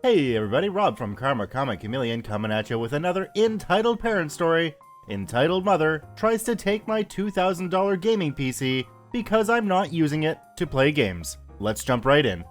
Hey everybody, Rob from Karma Comic Chameleon coming at you with another Entitled Parent story. Entitled Mother tries to take my $2,000 gaming PC because I'm not using it to play games. Let's jump right in.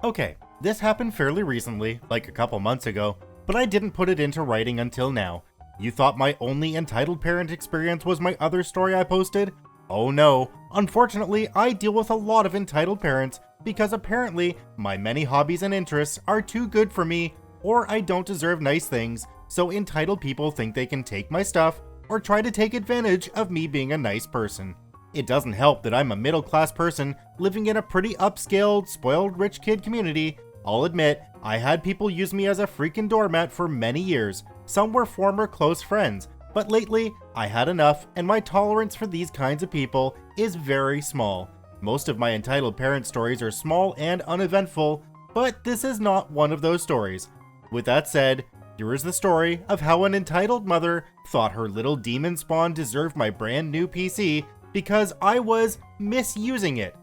Okay, this happened fairly recently, like a couple months ago, but I didn't put it into writing until now. You thought my only entitled parent experience was my other story I posted? Oh no, unfortunately I deal with a lot of entitled parents because apparently my many hobbies and interests are too good for me, or I don't deserve nice things, so entitled people think they can take my stuff or try to take advantage of me being a nice person. It doesn't help that I'm a middle-class person living in a pretty upscaled, spoiled rich kid community. I'll admit, I had people use me as a freaking doormat for many years. Some were former close friends, but lately I had enough and my tolerance for these kinds of people is very small. Most of my entitled parent stories are small and uneventful, but this is not one of those stories. With that said, here is the story of how an entitled mother thought her little demon spawn deserved my brand new PC because I was misusing it.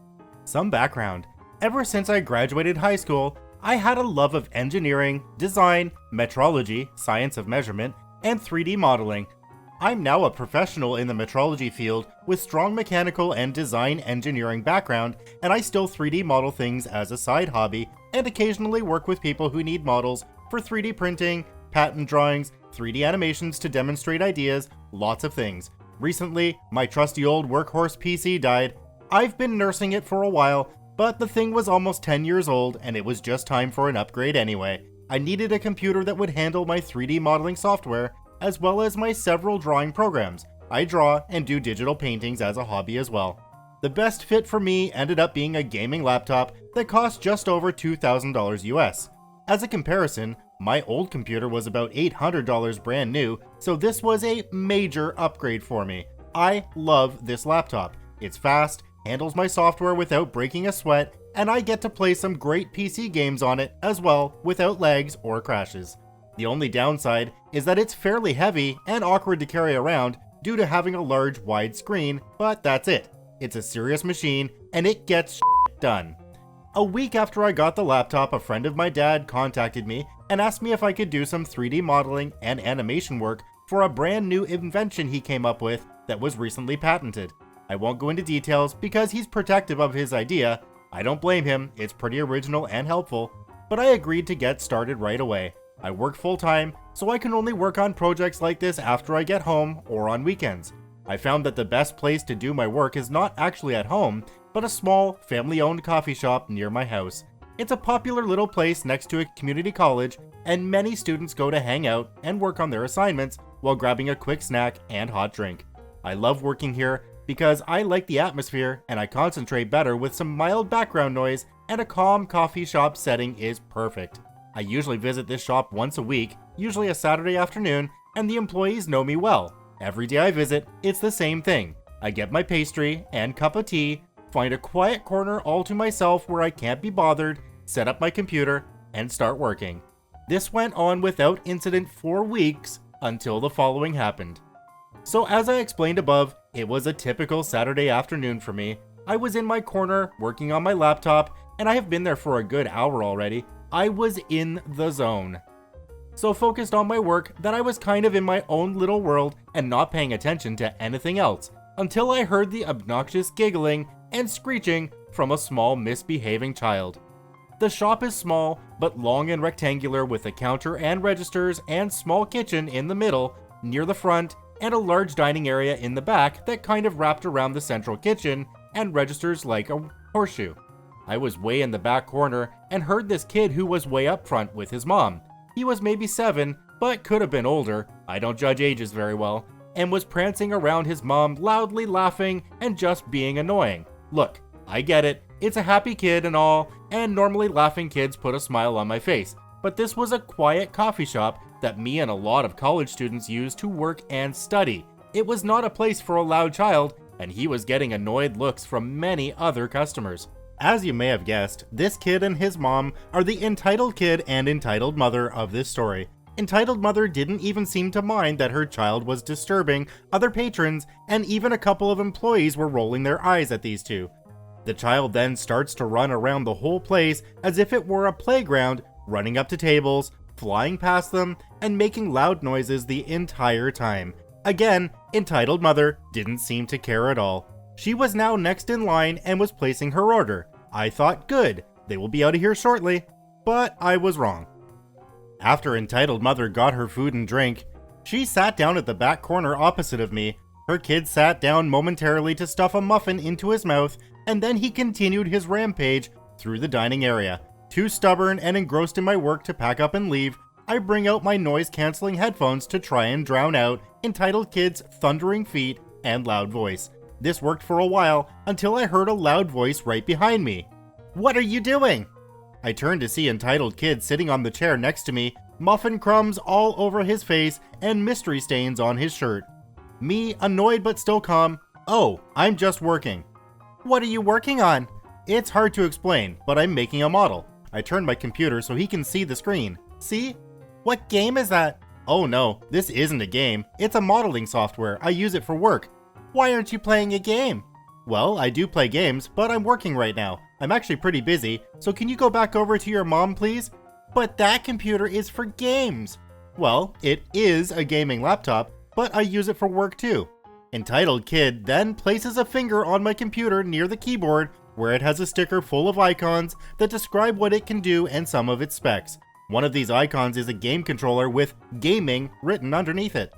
Some background. Ever since I graduated high school, I had a love of engineering, design, metrology, science of measurement, and 3D modeling. I'm now a professional in the metrology field with strong mechanical and design engineering background, and I still 3D model things as a side hobby and occasionally work with people who need models for 3D printing, patent drawings, 3D animations to demonstrate ideas, lots of things. Recently, my trusty old workhorse PC died. I've been nursing it for a while, but the thing was almost 10 years old and it was just time for an upgrade anyway. I needed a computer that would handle my 3D modeling software as well as my several drawing programs. I draw and do digital paintings as a hobby as well. The best fit for me ended up being a gaming laptop that cost just over $2,000 US. As a comparison, my old computer was about $800 brand new, so this was a major upgrade for me. I love this laptop. It's fast, handles my software without breaking a sweat, and I get to play some great PC games on it as well without lags or crashes. The only downside is that it's fairly heavy and awkward to carry around due to having a large wide screen, but that's it. It's a serious machine and it gets shit done. A week after I got the laptop, a friend of my dad contacted me and asked me if I could do some 3D modeling and animation work for a brand new invention he came up with that was recently patented. I won't go into details because he's protective of his idea. I don't blame him, it's pretty original and helpful, but I agreed to get started right away. I work full-time, so I can only work on projects like this after I get home or on weekends. I found that the best place to do my work is not actually at home, but a small, family-owned coffee shop near my house. It's a popular little place next to a community college, and many students go to hang out and work on their assignments while grabbing a quick snack and hot drink. I love working here because I like the atmosphere and I concentrate better with some mild background noise, and a calm coffee shop setting is perfect. I usually visit this shop once a week, usually a Saturday afternoon, and the employees know me well. Every day I visit, it's the same thing. I get my pastry and cup of tea, find a quiet corner all to myself where I can't be bothered, set up my computer, and start working. This went on without incident for weeks until the following happened. So as I explained above, it was a typical Saturday afternoon for me. I was in my corner working on my laptop, and I have been there for a good hour already. I was in the zone. So focused on my work that I was kind of in my own little world and not paying attention to anything else until I heard the obnoxious giggling and screeching from a small misbehaving child. The shop is small but long and rectangular with a counter and registers and small kitchen in the middle near the front and a large dining area in the back that kind of wrapped around the central kitchen and registers like a horseshoe. I was way in the back corner and heard this kid who was way up front with his mom. He was maybe 7, but could have been older, I don't judge ages very well, and was prancing around his mom loudly laughing and just being annoying. Look, I get it, it's a happy kid and all, and normally laughing kids put a smile on my face, but this was a quiet coffee shop that me and a lot of college students use to work and study. It was not a place for a loud child, and he was getting annoyed looks from many other customers. As you may have guessed, this kid and his mom are the entitled kid and entitled mother of this story. Entitled mother didn't even seem to mind that her child was disturbing other patrons, and even a couple of employees were rolling their eyes at these two. The child then starts to run around the whole place as if it were a playground running up to tables, flying past them, and making loud noises the entire time. Again, entitled mother didn't seem to care at all. She was now next in line and was placing her order. I thought, good, they will be out of here shortly. But I was wrong. After entitled mother got her food and drink, she sat down at the back corner opposite of me. Her kid sat down momentarily to stuff a muffin into his mouth, and then he continued his rampage through the dining area. Too stubborn and engrossed in my work to pack up and leave, I bring out my noise-canceling headphones to try and drown out entitled kid's thundering feet and loud voice. This worked for a while until I heard a loud voice right behind me. "What are you doing?" I turned to see entitled kid sitting on the chair next to me, muffin crumbs all over his face and mystery stains on his shirt. Me, annoyed but still calm. "Oh, I'm just working." "What are you working on?" "It's hard to explain, but I'm making a model." I turned my computer so he can see the screen. "See?" "What game is that?" "Oh no, this isn't a game. It's a modeling software. I use it for work." "Why aren't you playing a game?" "Well, I do play games, but I'm working right now. I'm actually pretty busy, so can you go back over to your mom, please?" "But that computer is for games." "Well, it is a gaming laptop, but I use it for work too." Entitled kid then places a finger on my computer near the keyboard where it has a sticker full of icons that describe what it can do and some of its specs. One of these icons is a game controller with gaming written underneath it.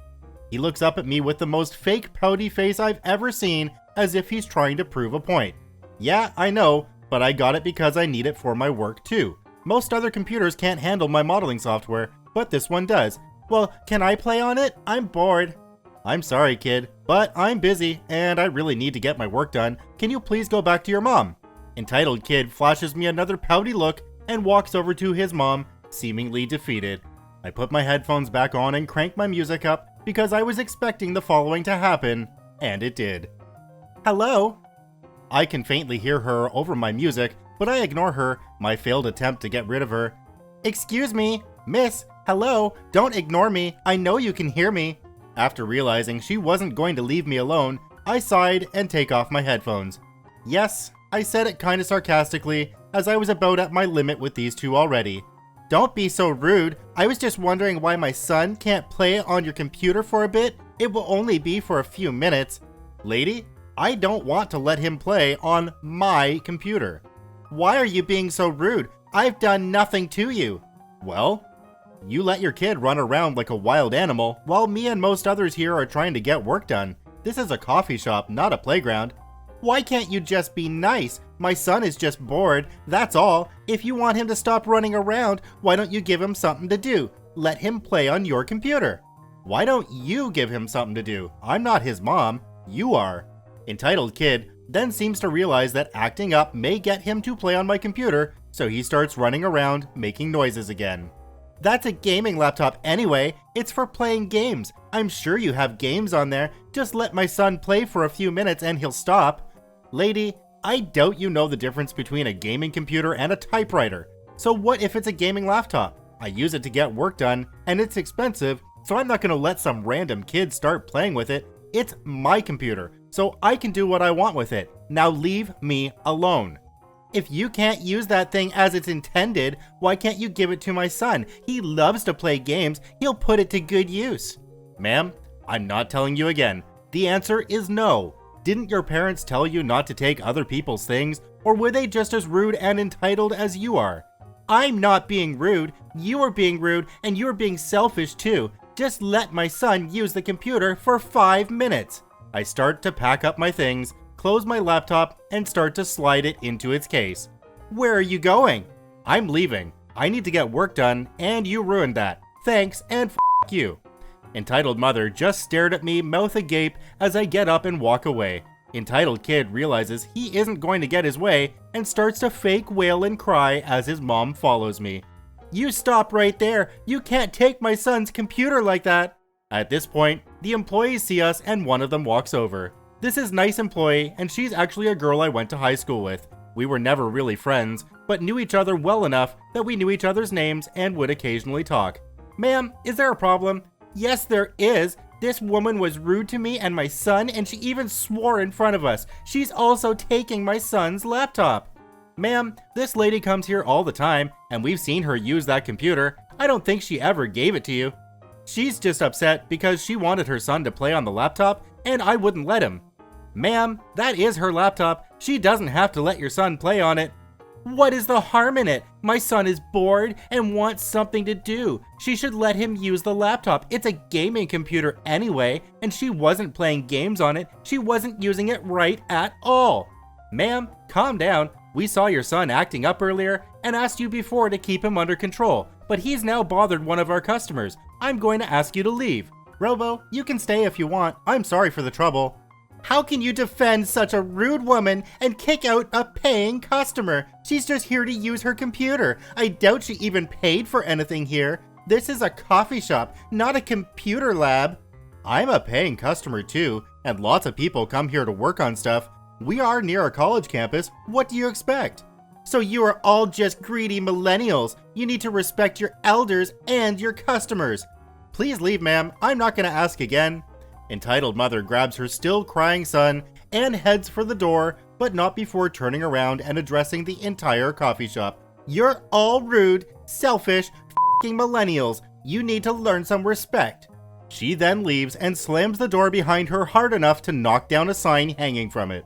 He looks up at me with the most fake pouty face I've ever seen, as if he's trying to prove a point. "Yeah, I know, but I got it because I need it for my work too. Most other computers can't handle my modeling software, but this one does." "Well, can I play on it? I'm bored." "I'm sorry, kid, but I'm busy and I really need to get my work done. Can you please go back to your mom?" Entitled kid flashes me another pouty look and walks over to his mom, seemingly defeated. I put my headphones back on and crank my music up because I was expecting the following to happen, and it did. "Hello?" I can faintly hear her over my music, but I ignore her, my failed attempt to get rid of her. "Excuse me, miss, hello, don't ignore me, I know you can hear me." After realizing she wasn't going to leave me alone, I sighed and take off my headphones. "Yes," I said it kinda sarcastically, as I was about at my limit with these two already. "Don't be so rude, I was just wondering why my son can't play on your computer for a bit. It will only be for a few minutes." "Lady, I don't want to let him play on my computer." "Why are you being so rude? I've done nothing to you." "Well, you let your kid run around like a wild animal while me and most others here are trying to get work done. This is a coffee shop, not a playground." "Why can't you just be nice? My son is just bored, that's all. If you want him to stop running around, why don't you give him something to do? Let him play on your computer." "Why don't you give him something to do? I'm not his mom, you are." Entitled kid then seems to realize that acting up may get him to play on my computer, so he starts running around, making noises again. "That's a gaming laptop anyway. It's for playing games. I'm sure you have games on there. Just let my son play for a few minutes and he'll stop." "Lady, I doubt you know the difference between a gaming computer and a typewriter. So what if it's a gaming laptop? I use it to get work done, and it's expensive, so I'm not going to let some random kid start playing with it. It's my computer, so I can do what I want with it. Now leave me alone." "If you can't use that thing as it's intended, why can't you give it to my son? He loves to play games. He'll put it to good use." "Ma'am, I'm not telling you again. The answer is no. Didn't your parents tell you not to take other people's things, or were they just as rude and entitled as you are?" "I'm not being rude. You are being rude, and you're being selfish too. Just let my son use the computer for 5 minutes. I start to pack up my things, close my laptop, and start to slide it into its case. "Where are you going?" "I'm leaving. I need to get work done, and you ruined that. Thanks, and f*** you." Entitled mother just stared at me, mouth agape, as I get up and walk away. Entitled kid realizes he isn't going to get his way and starts to fake wail and cry as his mom follows me. "You stop right there. You can't take my son's computer like that." At this point, the employees see us and one of them walks over. This is nice employee, and she's actually a girl I went to high school with. We were never really friends, but knew each other well enough that we knew each other's names and would occasionally talk. "Ma'am, is there a problem?" "Yes, there is. This woman was rude to me and my son, and she even swore in front of us. She's also taking my son's laptop." Ma'am, this lady comes here all the time, and we've seen her use that computer. I don't think she ever gave it to you. She's just upset because she wanted her son to play on the laptop, and I wouldn't let him. Ma'am, that is her laptop. She doesn't have to let your son play on it. What is the harm in it? My son is bored and wants something to do. She should let him use the laptop. It's a gaming computer anyway, and she wasn't playing games on it. She wasn't using it right at all. Ma'am, calm down. We saw your son acting up earlier and asked you before to keep him under control, but he's now bothered one of our customers. I'm going to ask you to leave. Robo, you can stay if you want. I'm sorry for the trouble. How can you defend such a rude woman and kick out a paying customer? She's just here to use her computer. I doubt she even paid for anything here. This is a coffee shop, not a computer lab. I'm a paying customer too, and lots of people come here to work on stuff. We are near a college campus. What do you expect? So you are all just greedy millennials. You need to respect your elders and your customers. Please leave, ma'am. I'm not going to ask again. Entitled mother grabs her still crying son and heads for the door, but not before turning around and addressing the entire coffee shop. You're all rude, selfish, f***ing millennials. You need to learn some respect. She then leaves and slams the door behind her hard enough to knock down a sign hanging from it.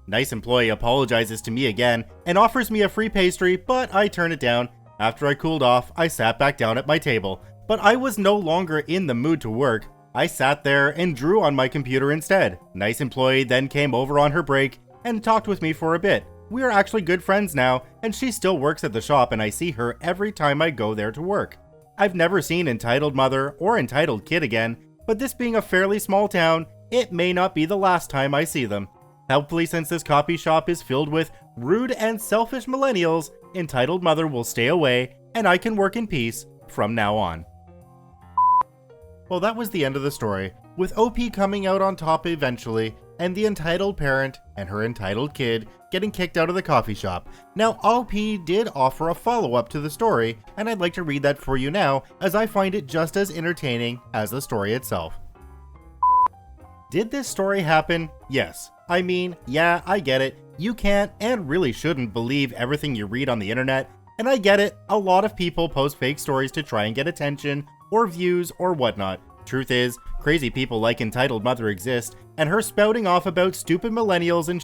Nice employee apologizes to me again and offers me a free pastry, but I turn it down. After I cooled off, I sat back down at my table, but I was no longer in the mood to work. I sat there and drew on my computer instead. Nice employee then came over on her break and talked with me for a bit. We are actually good friends now, and she still works at the shop and I see her every time I go there to work. I've never seen Entitled Mother or Entitled Kid again, but this being a fairly small town, it may not be the last time I see them. Helpfully, since this coffee shop is filled with rude and selfish millennials, Entitled Mother will stay away and I can work in peace from now on. Well, that was the end of the story, with OP coming out on top eventually, and the entitled parent and her entitled kid getting kicked out of the coffee shop. Now, OP did offer a follow-up to the story, and I'd like to read that for you now, as I find it just as entertaining as the story itself. Did this story happen? Yes. I mean, yeah, I get it. You can't and really shouldn't believe everything you read on the internet, and I get it, a lot of people post fake stories to try and get attention, or views, or whatnot. Truth is, crazy people like Entitled Mother exist, and her spouting off about stupid millennials and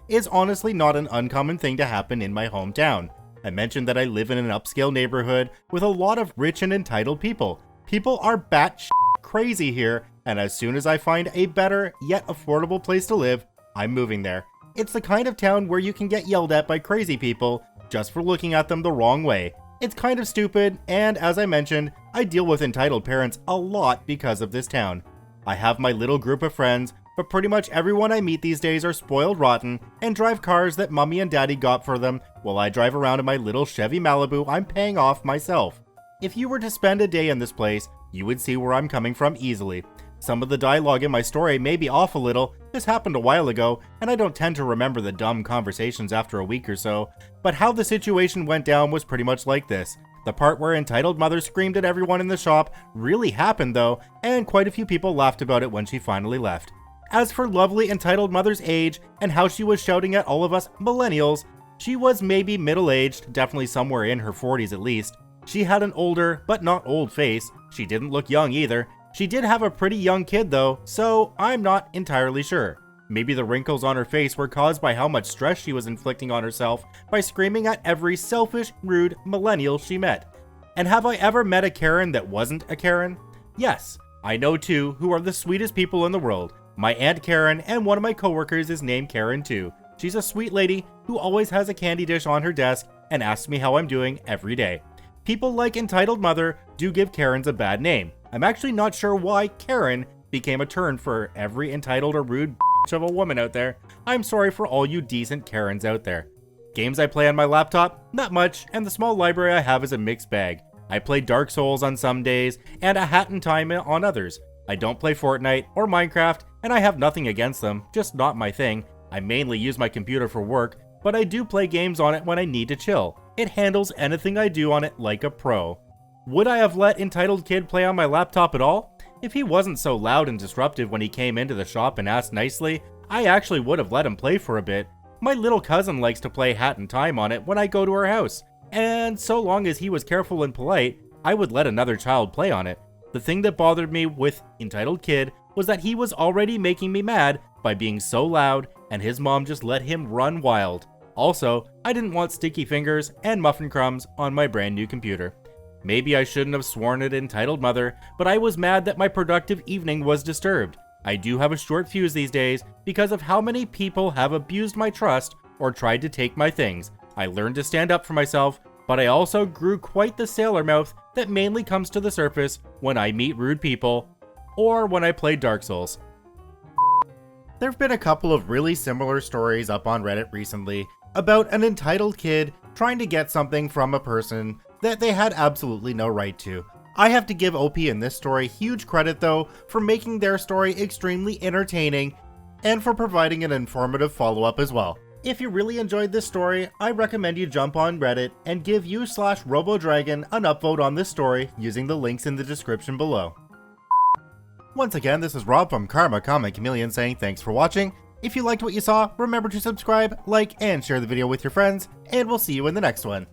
is honestly not an uncommon thing to happen in my hometown. I mentioned that I live in an upscale neighborhood with a lot of rich and entitled people. People are bat crazy here, and as soon as I find a better, yet affordable place to live, I'm moving there. It's the kind of town where you can get yelled at by crazy people just for looking at them the wrong way. It's kind of stupid, and as I mentioned, I deal with entitled parents a lot because of this town. I have my little group of friends, but pretty much everyone I meet these days are spoiled rotten and drive cars that mommy and daddy got for them while I drive around in my little Chevy Malibu I'm paying off myself. If you were to spend a day in this place, you would see where I'm coming from easily. Some of the dialogue in my story may be off a little. This happened a while ago, and I don't tend to remember the dumb conversations after a week or so, but how the situation went down was pretty much like this. The part where Entitled Mother screamed at everyone in the shop really happened though, and quite a few people laughed about it when she finally left. As for lovely Entitled Mother's age and how she was shouting at all of us millennials, she was maybe middle-aged, definitely somewhere in her 40s at least. She had an older, but not old face. She didn't look young either. She did have a pretty young kid though, so I'm not entirely sure. Maybe the wrinkles on her face were caused by how much stress she was inflicting on herself by screaming at every selfish, rude millennial she met. And have I ever met a Karen that wasn't a Karen? Yes, I know two who are the sweetest people in the world. My Aunt Karen and one of my coworkers is named Karen too. She's a sweet lady who always has a candy dish on her desk and asks me how I'm doing every day. People like Entitled Mother do give Karens a bad name. I'm actually not sure why Karen became a term for every entitled or rude of a woman out there. I'm sorry for all you decent Karens out there. Games I play on my laptop? Not much, and the small library I have is a mixed bag. I play Dark Souls on some days, and A Hat in Time on others. I don't play Fortnite or Minecraft, and I have nothing against them, just not my thing. I mainly use my computer for work, but I do play games on it when I need to chill. It handles anything I do on it like a pro. Would I have let Entitled Kid play on my laptop at all? If he wasn't so loud and disruptive when he came into the shop and asked nicely, I actually would have let him play for a bit. My little cousin likes to play hat and time on it when I go to her house, and so long as he was careful and polite, I would let another child play on it. The thing that bothered me with Entitled Kid was that he was already making me mad by being so loud, and his mom just let him run wild. Also, I didn't want sticky fingers and muffin crumbs on my brand new computer. Maybe I shouldn't have sworn at Entitled Mother, but I was mad that my productive evening was disturbed. I do have a short fuse these days because of how many people have abused my trust or tried to take my things. I learned to stand up for myself, but I also grew quite the sailor mouth that mainly comes to the surface when I meet rude people or when I play Dark Souls. There have been a couple of really similar stories up on Reddit recently about an entitled kid trying to get something from a person that they had absolutely no right to. I have to give OP in this story huge credit though for making their story extremely entertaining and for providing an informative follow-up as well. If you really enjoyed this story, I recommend you jump on Reddit and give u/robo-dragon an upvote on this story using the links in the description below. Once again, this is Rob from Karma Comic Chameleon saying thanks for watching. If you liked what you saw, remember to subscribe, like, and share the video with your friends, and we'll see you in the next one.